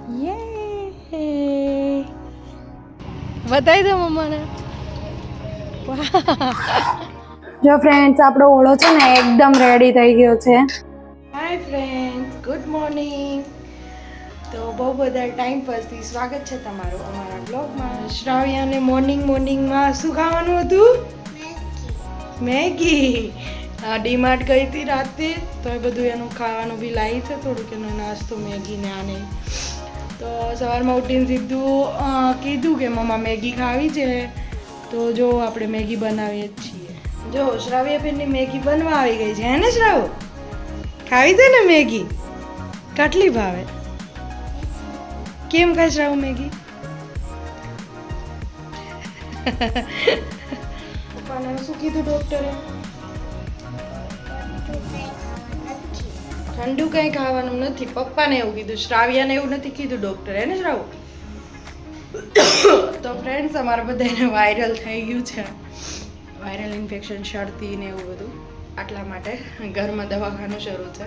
યે બતાવી દો મમ્માને. જો ફ્રેન્ડ્સ, આપણો ઓળો છે ને એકદમ રેડી થઈ ગયો છે. Hi friends, good morning. તો બહુ બધા ટાઈમ પછી સ્વાગત છે તમારું અમારા બ્લોગમાં. શ્રાવ્યાને મોર્નિંગમાં શું ખાવાનું હતું? મેગી. ડીમાર્ટ ગઈ હતી રાતે, તો એ બધું એનું ખાવાનું બી લાવી છે, થોડુંક એનો નાસ્તો મેગી ને આને. તો સવારમાં ઉઠીને સીધું કીધું કે મમ્મા મેગી ખાવી છે, તો જો આપણે મેગી બનાવીએ જ છીએ. જો શ્રાવ્યાબેનની મેગી બનવા આવી ગઈ છે, હે ને શ્રાવ? ખાવી છે ને મેગી? કેટલી ભાવે? કેમ ખાય શ્રાવ મેગી? પપ્પાને શું કીધું ડૉક્ટરે? ઠંડુ કંઈ ખાવાનું નથી. પપ્પાને એવું કીધું, શ્રાવ્યાને એવું નથી કીધું ડૉક્ટરે, હે ને શ્રાવ? તો ફ્રેન્ડ્સ, અમારા બધાને વાયરલ થઈ ગયું છે, વાયરલ ઇન્ફેક્શન, શરદી ને એવું બધું. આટલા માટે ઘરમાં દવાખાનું શરૂ છે.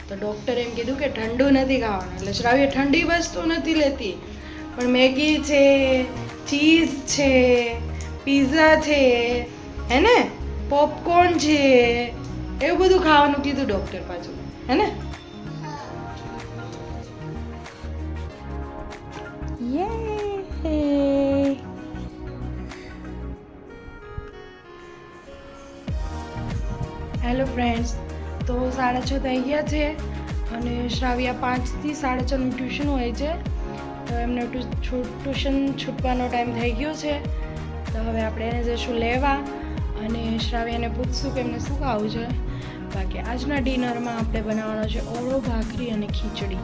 તો ડૉક્ટરે એમ કીધું કે ઠંડુ નથી ખાવાનું. એટલે શ્રાવ્ય ઠંડી વસ્તુ નથી લેતી, પણ મેગી છે, ચીઝ છે, પીઝા છે, હે ને, પોપકોર્ન છે, એવું બધું ખાવાનું કીધું ડૉક્ટર પાછું, હે ને? યે હેલો ફ્રેન્ડ્સ, તો 6:30 થઈ ગયા છે અને શ્રાવ્યા 5 થી 6:30 ટ્યુશન હોય છે. તો એમને ટ્યુશન છૂટવાનો ટાઈમ થઈ ગયો છે. તો હવે આપણે એને જઈશું લેવા અને શ્રાવ્યાને પૂછશું કે એમને શું ખાવું છે. બાકી આજના ડિનરમાં આપણે બનાવવાનો છે ઓળો, ભાખરી અને ખીચડી.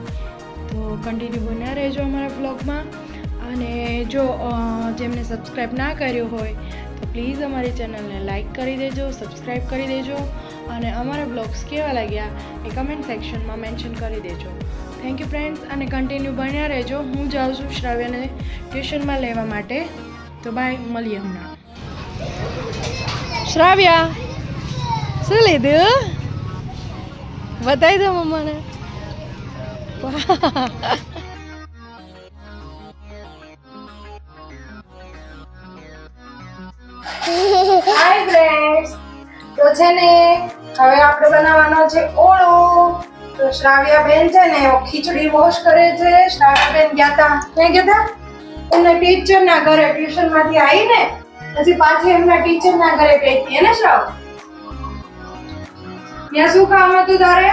તો કન્ટિન્યુ બન્યા રહેજો અમારા વ્લોગમાં. અને જો જેમને સબસ્ક્રાઈબ ના કર્યું હોય તો પ્લીઝ અમારી ચેનલને લાઈક કરી દેજો, સબસ્ક્રાઈબ કરી દેજો અને અમારા બ્લોગ્સ કેવા લાગ્યા એ કમેન્ટ સેક્શનમાં મેન્શન કરી દેજો. થેન્ક યુ ફ્રેન્ડ્સ, અને કન્ટિન્યુ બન્યા રહેજો. હું જાઉં છું શ્રાવ્યાને ટ્યુશનમાં લેવા માટે. તો બાય, મળીએ હમણાં. શ્રાવ્યા, શું લીધું? બતાવી દો મમ્માને. હાય ફ્રેન્ડ્સ, તો છે ને હવે આપણે બનાવવાનો છે ઓળો. તો શ્રાવ્યાબેન છે ને ખીચડી વોશ કરે છે. શ્રાવ્યાબેન ગયા હતા એમના ટીચરના ઘરે, ટ્યુશનમાંથી આવીને પછી પાછી એમના ટીચરના ઘરે ગઈ હતી, હે ને શ્રાવ? ત્યાં શું ખાવાનું હતું તારે?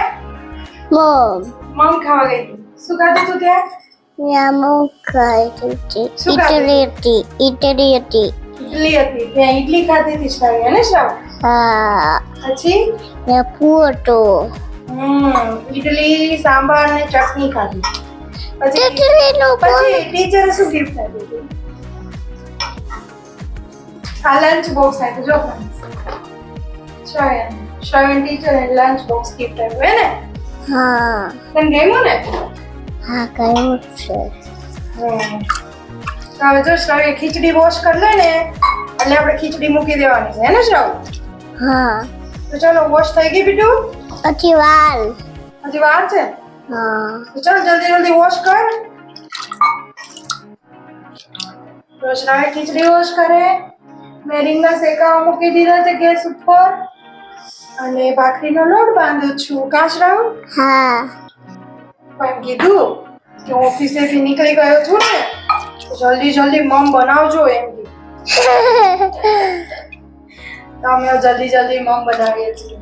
મમ ખાવા ગઈ હતી. શું ખાધું તું ત્યાં? ઇડલી હતી. ત્યાં ઇડલી ખાધી હતી શ્રાવ્યા, હે ને શ્રાવ? પછી ઇડલી, સાંભાર ને ચટણી ખાધી. પછી ટીચરે શું ગિફ્ટ આપ્યું હતું? આ લંચ બોક્સ આપ્યું. જો શ્રાવ્યા ટીચરે લંચ બોક્સ ગિફ્ટ આપ્યું, હે ને? તને ગમ્યું ને? હવે જો શ્રાવ્ય ખીચડી વોશ કરી લે ને એટલે આપણે ખીચડી મૂકી દેવાની છે, હે ને શ્રાવ? તો ચાલો, વોશ થઈ ગઈ બીટુ? હજી વાર છે? તો ચાલ જલ્દી વોશ કર. તો શ્રાવ્ય ખીચડી વોશ કરે. મેં રીંગણા શેકાવા મૂકી દીધા છે ગેસ ઉપર અને ભાખરીનો લોટ બાંધું છું. કા શ્રાવ? પણ કીધું કે હું ઓફિસેથી નીકળી ગયો છું ને, જલ્દી મમ બનાવજો એમ કીધું. તો અમે જલ્દી મમ બનાવીએ છીએ.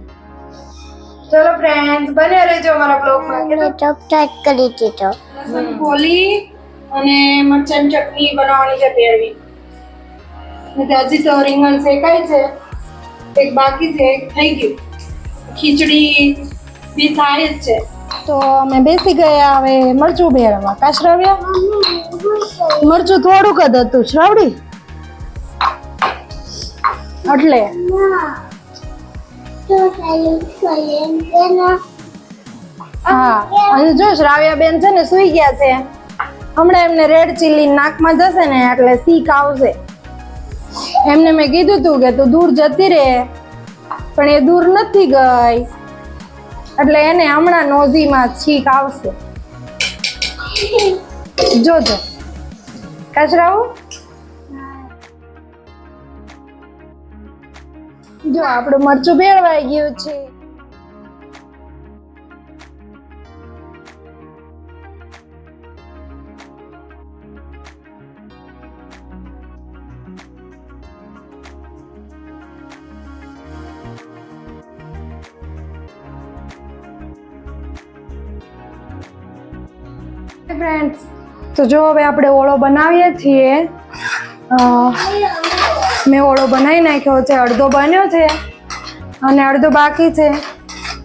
ચલો ફ્રેન્ડ્સ, બન્યા રહેજો અમારા બ્લોગમાં. લસણ ખોલી અને મરચાંની ચટણી બનાવવાની છે ભેળવી. હજી તો રીંગણ શેકાય છે, એક બાકી છે, એક થઈ ગયું. ખીચડી બી થાય જ છે. તો અમે બેસી ગયા હવે મરચું ભેળવા. કા શ્રાવ્યા? મરચું થોડુંક જ હતું શ્રાવડી, એટલે હા. અને જો શ્રાવ્યાબેન છે ને સૂઈ ગયા છે. હમણાં એમને રેડ ચીલી નાકમાં જશે ને એટલે શીખ આવશે. એમને મેં કીધું તું કે તું દૂર જતી રહે, પણ એ દૂર નથી ગઈ, એટલે એને હમણાં નોઝીમાં છીક આવશે. જોજો કચરાવું જો આપણું મરચું ભેળવાઈ ગયું છે. ફ્રેન્ડ્સ, તો જો હવે આપણે ઓળો બનાવીએ છીએ. મેં ઓળો બનાવી નાખ્યો છે, અડધો બન્યો છે અને અડધો બાકી છે.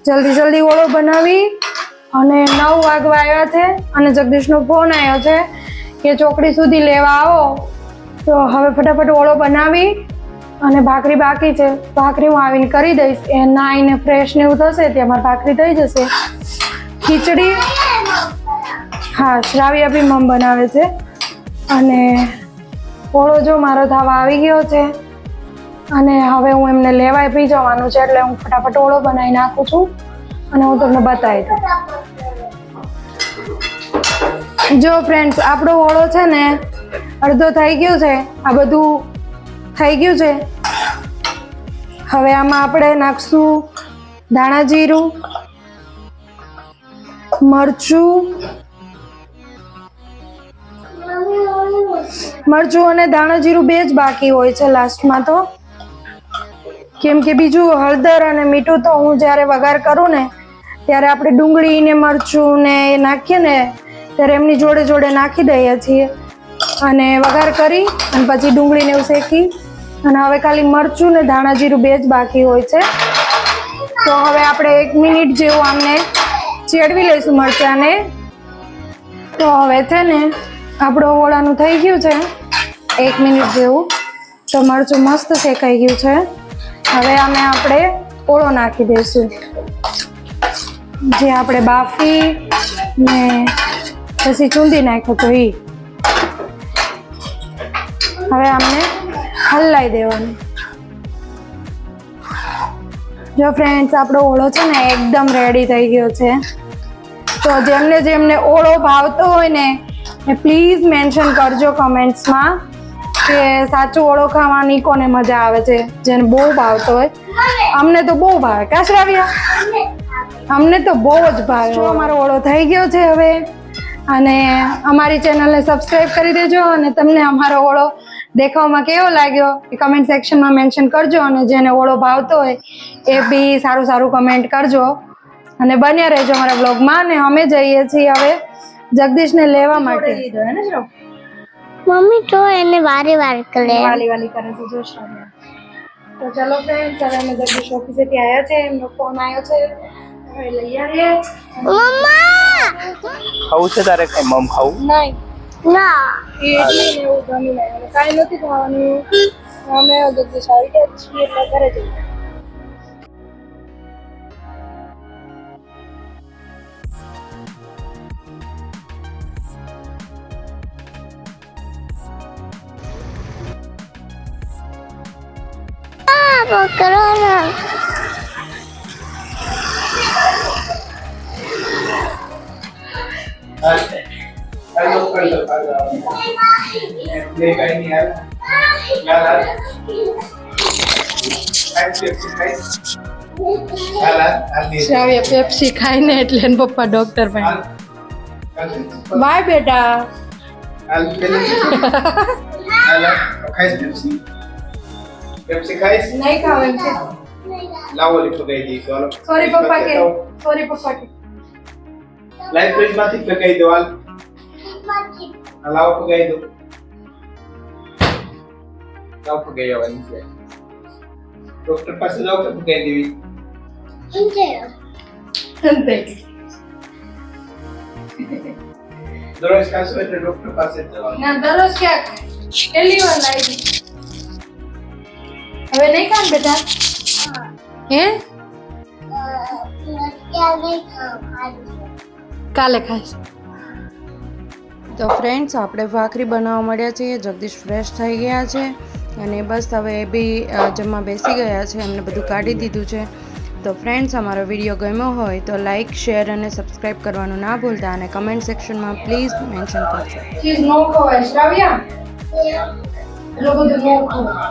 જલ્દી જલ્દી ઓળો બનાવી અને 9 વાગવા આવ્યા છે અને જગદીશનો ફોન આવ્યો છે કે ચોકડી સુધી લેવા આવો. તો હવે ફટાફટ ઓળો બનાવી અને ભાખરી બાકી છે. ભાખરી હું આવીને કરી દઈશ. એ નાઈને ફ્રેશ ને એવું થશે ત્યાં મારી ભાખરી થઈ જશે. ખીચડી હા શ્રાવ્યા બી મમ બનાવે છે. અને ઓળો જો મારો થવા આવી ગયો છે અને હવે હું એમને લેવાય પી જવાનું છે એટલે હું ફટાફટ ઓળો બનાવી નાખું છું અને હું તમને બતાવી દઉં. જો ફ્રેન્ડ્સ, આપણો ઓળો છે ને અડધો થઈ ગયો છે. આ બધું થઈ ગયું છે. હવે આમાં આપણે નાખશું ધાણા જીરું, મરચું અને ધાણા જીરું બે જ બાકી હોય છે લાસ્ટમાં. તો કેમ કે બીજું હળદર અને મીઠું તો હું જ્યારે વઘાર કરું ને ત્યારે આપણે ડુંગળી ને મરચું ને એ નાખીએ ને ત્યારે એમની જોડે જોડે નાખી દઈએ છીએ અને વઘાર કરી અને પછી ડુંગળીને એવું શેકી અને હવે ખાલી મરચું ને ધાણા જીરું બે જ બાકી હોય છે. તો હવે આપણે 1 મિનિટ જેવું આમને ચેડવી લઈશું મરચાંને. તો હવે છે ને આપણું ઓળાનું થઈ ગયું છે 1 મિનિટ જેવું. તો મરચું મસ્ત શેકાઈ ગયું છે. હવે આમે આપણે ઓળો નાખી દઈશું જે આપણે બાફી ને પછી ચૂંદી નાખ્યો તો એ. હવે આમને હલાવી દેવાનું. જો ફ્રેન્ડ્સ, આપણો ઓળો છે ને એકદમ રેડી થઈ ગયો છે. તો જેમને ઓળો ભાવતો હોય ને એ પ્લીઝ મેન્શન કરજો કમેન્ટ્સમાં કે સાચો ઓળો ખાવાની કોને મજા આવે છે. જેને બહુ ભાવતો હોય. અમને તો બહુ ભાવે. કાશરાવ્યા અમને તો બહુ જ ભાવે. જો અમારો ઓળો થઈ ગયો છે હવે. અને અમારી ચેનલને સબસ્ક્રાઈબ કરી દેજો અને તમને અમારો ઓળો દેખાવમાં કેવો લાગ્યો એ કમેન્ટ સેક્શનમાં મેન્શન કરજો. અને જેને ઓળો ભાવતો હોય એ બી સારું સારું કમેન્ટ કરજો અને બન્યા રહેજો અમારા બ્લોગમાં. અને અમે જઈએ છીએ હવે જગદીશને લેવા માટે. મમ્મી તો એને વારે વારે કરે વાલી કરે છે જો શ્રાવ્યા. તો ચલો ફ્રેન્ડ્સ, હવે અમે જગદીશ ઓફિસેથી આવ્યા છે. એમનો ફોન આવ્યો છે, હવે લઈ આવીએ. મમ્મા ખાવું છે તારે કઈ મમ ખાવું? નહીં ના ઇડલી ને એવું જમી લે. કાંઈ નથી ખાવાનું. અમે જગદીશ આવી ગયા છીએ એટલે ઘરે જઈએ. કરો ના શ્રાવ્યા પેપ્સી ખાઈને એટલે એના પપ્પા ડોક્ટર પાસે. બાય બેટા. પેપ્સી ખાઈશ? નહીં ખાવ એમ કે. લાવો લીધો કહી દઈશ. હાલો. સોરી પપ્પા કે. સોરી પપ્પા કે. લાઈટ ફ્રીજમાંથી જ કહી દો. હાલ લાવો પગાઈ દો. લાવો પગાઈ આવવાની છે. ડોક્ટર પાસે જાઓ કે પગાઈ દેવી? અંતે દરરોજ ખાશો એટલે ડોક્ટર પાસે જ જવાનું. ના દરરોજ ક્યાં ખાય? પહેલી વાર લાવી. હવે નહીં ખાન બેટા. હે કાલે ખાઈશ. તો ફ્રેન્ડ્સ, આપણે ભાખરી બનાવવા મળ્યા છીએ. જગદીશ ફ્રેશ થઈ ગયા છે અને બસ હવે એ બી જમવા બેસી ગયા છે. એમને બધું કાઢી દીધું છે. તો ફ્રેન્ડ્સ અમારો વિડીયો ગમ્યો હોય તો લાઇક શેર અને સબસ્ક્રાઈબ કરવાનું ના ભૂલતા અને કમેન્ટ સેક્શનમાં પ્લીઝ મેન્શન કરજો. ચીઝ નો ખવાય શ્રાવ્યા, એટલું બધું નો ખવાય.